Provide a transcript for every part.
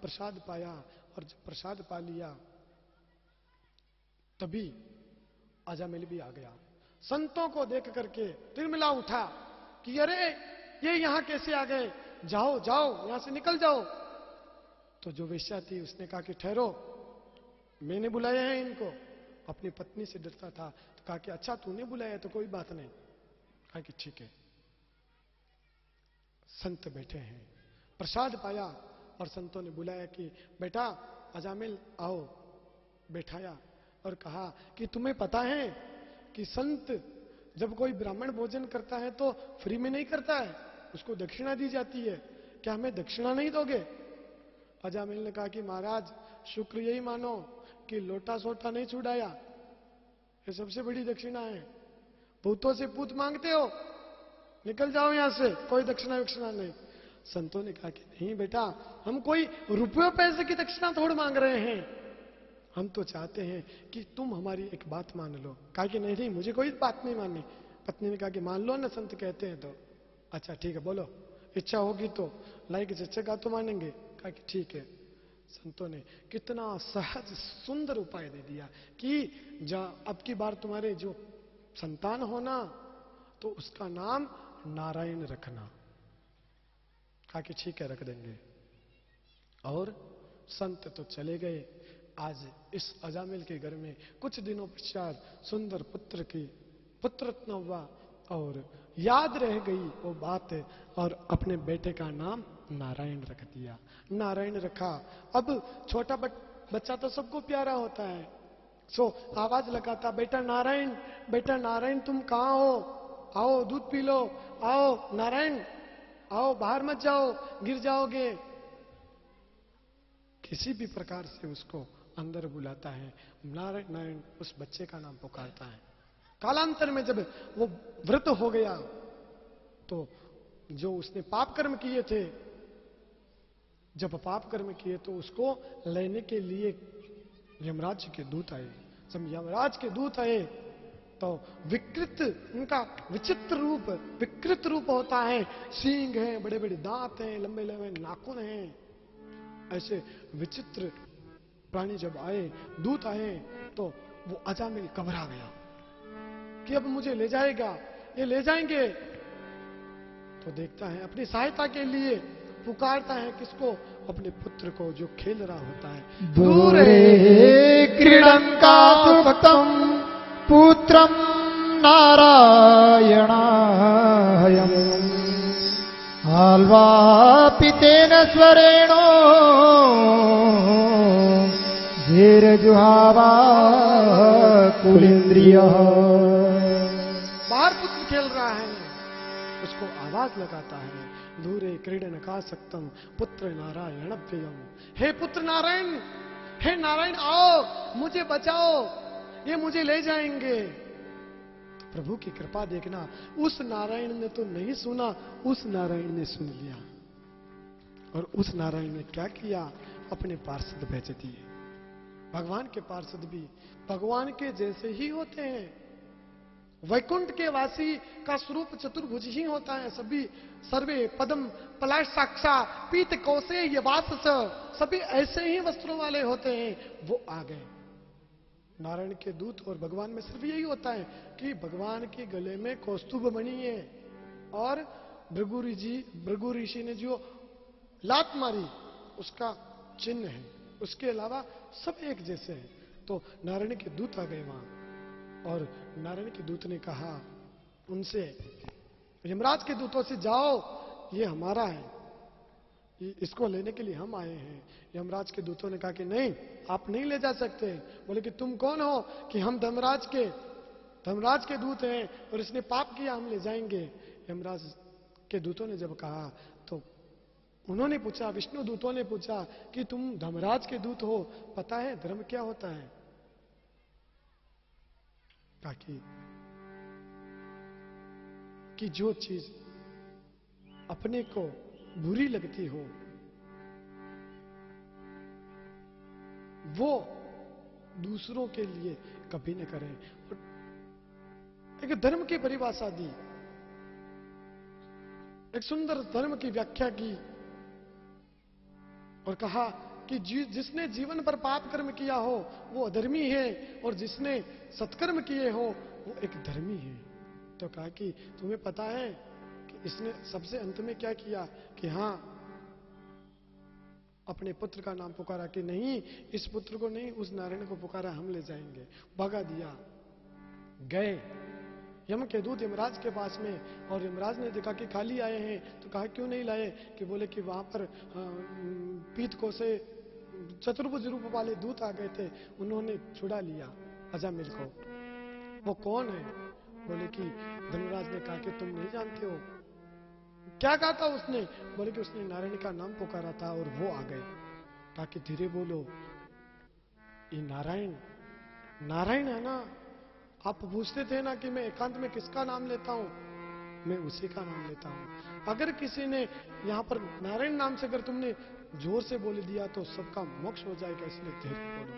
प्रसाद पाया, और जब प्रसाद पा लिया तभी अजामिल भी आ गया। संतों को देख करके तिरमिला उठा कि अरे ये यहां कैसे आ गए, जाओ जाओ यहां से निकल जाओ। तो जो वेश्या थी उसने कहा कि ठहरो, मैंने बुलाया है इनको। अपनी पत्नी से डरता था तो कहा कि अच्छा तूने बुलाया तो कोई बात नहीं। कहा कि ठीक है। संत बैठे हैं, प्रसाद पाया और संतों ने बुलाया कि बेटा अजामिल आओ। बैठाया और कहा कि तुम्हें पता है कि संत जब कोई ब्राह्मण भोजन करता है तो फ्री में नहीं करता है, उसको दक्षिणा दी जाती है, क्या हमें दक्षिणा नहीं दोगे? अजामिल ने कहा कि महाराज शुक्र यही मानो कि लोटा सोटा नहीं छुड़ाया, ये सबसे बड़ी दक्षिणा है। भूतों से पूत मांगते हो, निकल जाओ यहां से, कोई दक्षिणा विक्षिणा नहीं। संतों ने कहा कि नहीं बेटा, हम कोई रुपये पैसे की दक्षिणा थोड़ी मांग रहे हैं, हम तो चाहते हैं कि तुम हमारी एक बात मान लो। कहा कि नहीं नहीं मुझे कोई बात नहीं माननी। पत्नी ने कहा कि मान लो ना, संत कहते हैं तो। अच्छा ठीक है बोलो, इच्छा होगी तो, लाइक जचेगा तो मानेंगे। कहा कि ठीक है। संतों ने कितना सहज सुंदर उपाय दे दिया कि अब की बार तुम्हारे जो संतान होना तो उसका नाम नारायण रखना। कहा कि ठीक है रख देंगे। और संत तो चले गए। आज इस अजामिल के घर में कुछ दिनों पश्चात सुंदर पुत्ररत्न हुआ और याद रह गई वो बात, और अपने बेटे का नाम नारायण रख दिया। नारायण रखा। अब छोटा बच्चा तो सबको प्यारा होता है, सो आवाज लगाता बेटा नारायण तुम कहां हो, आओ दूध पी लो, आओ नारायण आओ, बाहर मत जाओ गिर जाओगे। किसी भी प्रकार से उसको अंदर बुलाता है, नारायण नारायण उस बच्चे का नाम पुकारता है। कालांतर में जब वो व्रत हो गया तो जो उसने पाप कर्म किए थे, जब पाप कर्म किए तो उसको लेने के लिए यमराज के दूत आए। जब यमराज के दूत आए तो उनका विकृत रूप होता है, सींग है, बड़े बड़े दांत हैं, लंबे लंबे नाखून हैं। ऐसे विचित्र प्राणी जब आए, दूत आए, तो वो अजामिल घबरा गया कि अब मुझे ले जाएगा, ये ले जाएंगे। तो देखता है अपनी सहायता के लिए पुकारता है किसको? अपने पुत्र को जो खेल रहा होता है। दूरे क्रीडन्कासुक्तं पुत्रं नारायणायम् आल्वापितेन स्वरेणो धीरजुहावा कुलेन्द्रियः। बाहर पुत्र खेल रहा है, उसको आवाज लगाता है, दूरे क्रीडन का सक्तम पुत्र नारायण अभ्ययम। हे पुत्र नारायण, हे नारायण आओ मुझे बचाओ, ये मुझे ले जाएंगे। तो प्रभु की कृपा देखना, उस नारायण ने तो नहीं सुना, उस नारायण ने सुन लिया। और उस नारायण ने क्या किया? अपने पार्षद भेज दिए। भगवान के पार्षद भी भगवान के जैसे ही होते हैं। वैकुंठ के वासी का स्वरूप चतुर्भुज ही होता है। सभी सर्वे पदम पलाश साक्षा पीत कौसे ये वास, सभी ऐसे ही वस्त्रों वाले होते हैं। वो आ गए। नारायण के दूत और भगवान में सिर्फ यही होता है कि भगवान के गले में कौस्तुभ मणि है और भृगु ऋषि ने जो लात मारी उसका चिन्ह है, उसके अलावा सब एक जैसे हैं। तो नारायण के दूत आ गए वहां, और नारायण के दूत ने कहा उनसे, यमराज के दूतों से, जाओ ये हमारा है, इसको लेने के लिए हम आए हैं। यमराज के दूतों ने कहा कि नहीं, आप नहीं ले जा सकते। बोले कि तुम कौन हो कि हम धर्मराज के दूत हैं और इसने पाप किया, हम ले जाएंगे। यमराज के दूतों ने जब कहा तो उन्होंने पूछा, विष्णु दूतों ने पूछा कि तुम धर्मराज के दूत हो, पता है धर्म क्या होता है? ताकि कि जो चीज अपने को बुरी लगती हो वो दूसरों के लिए कभी न करें। एक धर्म की परिभाषा दी, एक सुंदर धर्म की व्याख्या की, और कहा कि जिसने जीवन पर पाप कर्म किया हो वो अधर्मी है और जिसने सत्कर्म किए हो वो एक धर्मी है। तो कहा कि तुम्हें पता है कि इसने सबसे अंत में क्या किया कि हाँ, अपने पुत्र का नाम पुकारा कि नहीं, इस पुत्र को नहीं, उस नारायण को पुकारा, हम ले जाएंगे। भगा दिया। गए यम के दूत यमराज के पास में, और यमराज ने देखा कि खाली आए हैं, तो कहा क्यों नहीं लाए? कि बोले कि वहां पर पीत को से चतुर्भुज रूप वाले दूत आ गए थे, उन्होंने छुड़ा लिया अजामिल को। वो कौन है? बोले कि धर्मराज ने कहा कि तुम नहीं जानते हो। क्या कहा था उसने? बोले कि उसने नारायण का नाम पुकारा था और वो आ गए। कहा कि धीरे बोलो, ये नारायण नारायण है ना? आप पूछते थे ना कि मैं एकांत में किसका नाम लेता हूं, मैं उसी का नाम लेता हूं। अगर किसी ने यहां पर नारायण नाम से अगर तुमने जोर से बोल दिया तो सबका मोक्ष हो जाएगा, इसलिए धीरे बोलो।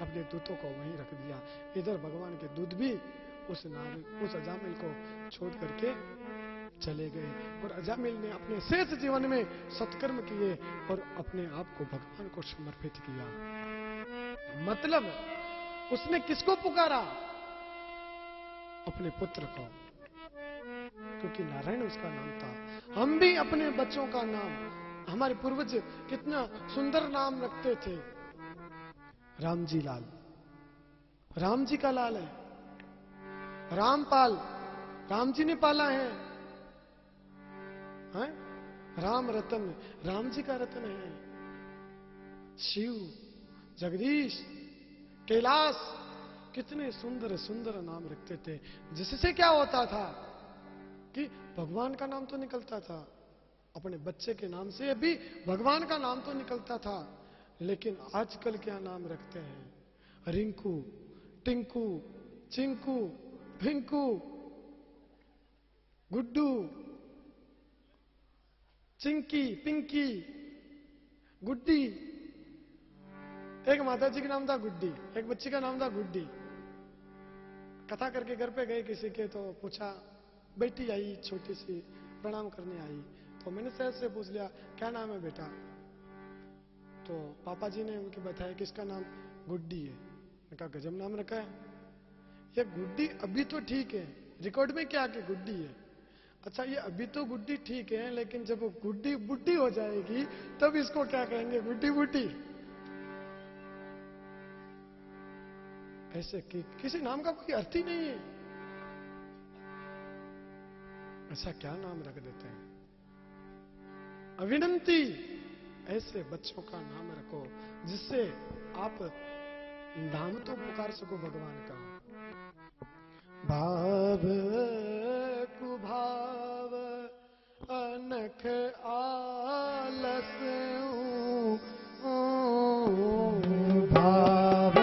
अपने दूतों को वहीं रख दिया। इधर भगवान के दूत भी उस अजामिल को छोड़ करके चले गए, और अजामिल ने अपने शेष जीवन में सत्कर्म किए और अपने आप को भगवान को समर्पित किया। मतलब उसने किसको पुकारा? अपने पुत्र को, क्योंकि नारायण उसका नाम था। हम भी अपने बच्चों का नाम, हमारे पूर्वज कितना सुंदर नाम रखते थे। राम जी लाल, राम जी का लाल है। रामपाल, राम जी ने पाला है, हैं? राम रतन, राम जी का रतन है। शिव, जगदीश, कैलाश, कितने सुंदर सुंदर नाम रखते थे, जिससे क्या होता था कि भगवान का नाम तो निकलता था। अपने बच्चे के नाम से भी भगवान का नाम तो निकलता था, लेकिन आजकल क्या नाम रखते हैं? रिंकू, टिंकू, चिंकू, भिंकू, गुड्डू, चिंकी, पिंकी, गुड्डी। एक माता जी का नाम था गुड्डी, एक बच्ची का नाम था गुड्डी। कथा करके घर पे गए किसी के, तो पूछा, बेटी आई छोटी सी, प्रणाम करने आई, तो मैंने सहज से पूछ लिया क्या नाम है बेटा? तो पापा जी ने उनके बताया कि इसका नाम गुड्डी है। मैंने कहा गजब नाम रखा है। ये गुड्डी अभी तो ठीक है, रिकॉर्ड में क्या कि गुड्डी है। अच्छा, ये अभी तो गुड्डी ठीक है, लेकिन जब गुड्डी बुड्ढी हो जाएगी तब इसको क्या कहेंगे? गुड्डी बुड्ढी। ऐसे कि किसी नाम का कोई अर्थ ही नहीं है। ऐसा क्या नाम रख देते हैं? अविनंती, ऐसे बच्चों का नाम रखो जिससे आप नाम तो पुकार सको भगवान का। भाव कुभाव अनख आलस, भाव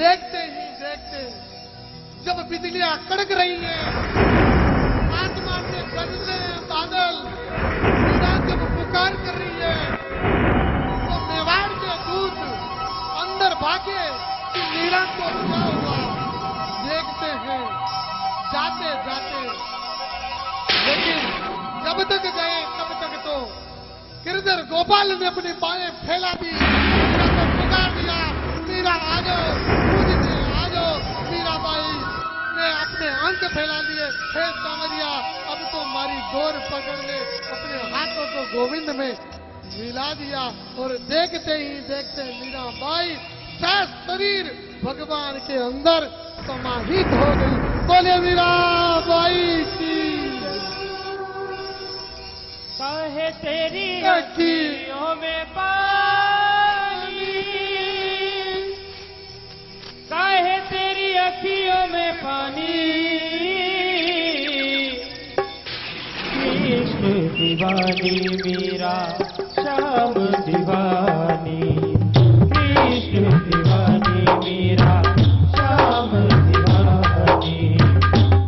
देखते ही देखते जब बिजलियां कड़क रही हैं, आसमान में गरज रहे हैं बादल, मीरा जब पुकार कर रही है, तो मेवाड़ के दूत अंदर भागे कि मीरा को क्या हुआ। देखते हैं जाते जाते, लेकिन जब तक गए तब तक तो गिरधर गोपाल ने अपनी बाहें फैला दी, मीरा को पुकार दिया, मीरा आ जाओ, मुझे आ जाओ। मीराबाई ने अपने अंक फैला लिए, हे सांवरिया अब तो हमारी डोर पकड़ ले। अपने हाथों को गोविंद में मिला दिया और देखते ही देखते मीराबाई सहज शरीर भगवान के अंदर समाहित हो गई। बोले मीराबाई की। काहे तेरी अखियों में पानी, काहे तेरी अखियों में पानी, कृष्ण दीवानी मीरा श्याम दीवानी, कृष्ण दीवानी मीरा श्याम दीवानी।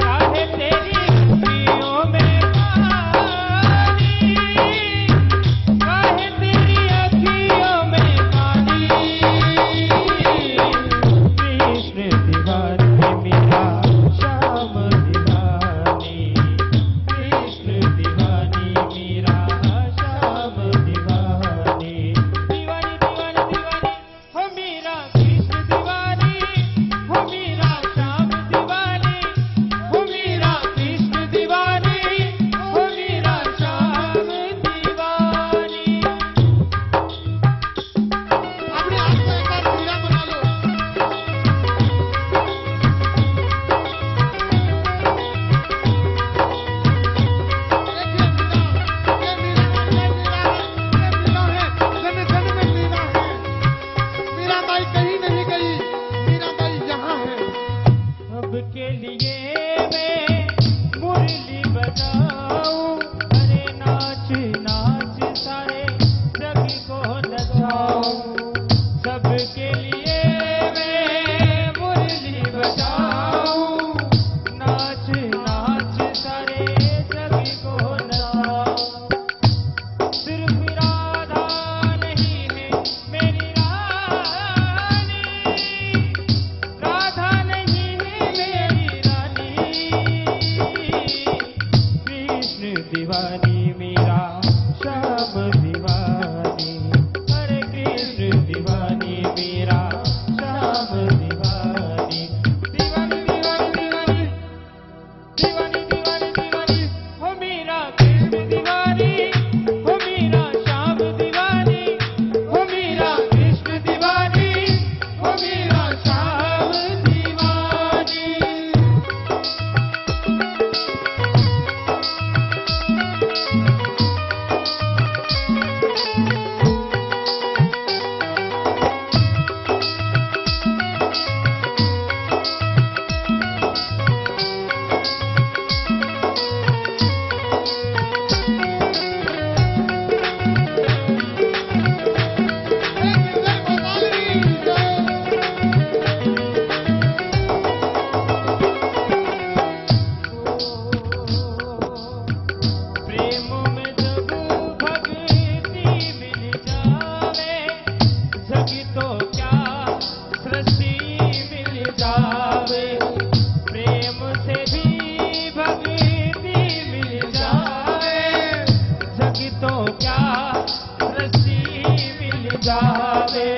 काहे तेरी अखियों में पानी, काहे तेरी अखियों में पानी, कृष्ण दीवानी मीरा श्याम दीवानी, कृष्ण दीवानी मीरा श्याम दीवानी। दीवानी दीवानी दीवानी हो मीरा कृष्ण दीवानी, हो मीरा श्याम दीवानी, हो मीरा कृष्ण दीवानी, हो मीरा श्याम दीवानी। अपने आप को एक बार मीरा बना लो। देखिए मीरा है, जन जन में मीरा है। मीराबाई कहीं नहीं गई, मीराबाई यहाँ है। अब के लिए मैं मुरली बजाऊं, अरे नाच नाच सारे जग को नचाऊं। सब के लिए मैं मुरली बजाऊं, नाच नाच सारे जग को नचाऊं। सिर्फ राधा नहीं है मेरी रानी, राधा नहीं है मेरी रानी, कृष्ण दीवानी मीरा श्याम दीवानी, हरे कृष्ण दीवानी मीरा श्याम दीवानी। दीवानी दीवानी दीवानी दीवानी दीवानी दीवानी हो मीरा कृष्ण दीवानी, हो मीरा श्याम दीवानी, हो मीरा कृष्ण दीवानी, हो मीरा श्याम दीवानी। प्रेम में जब भक्ति मिल जावे, जग तो क्या सृष्टि मिल जावे। प्रेम से भी भक्ति मिल जावे, जग तो क्या सृष्टि मिल जावे।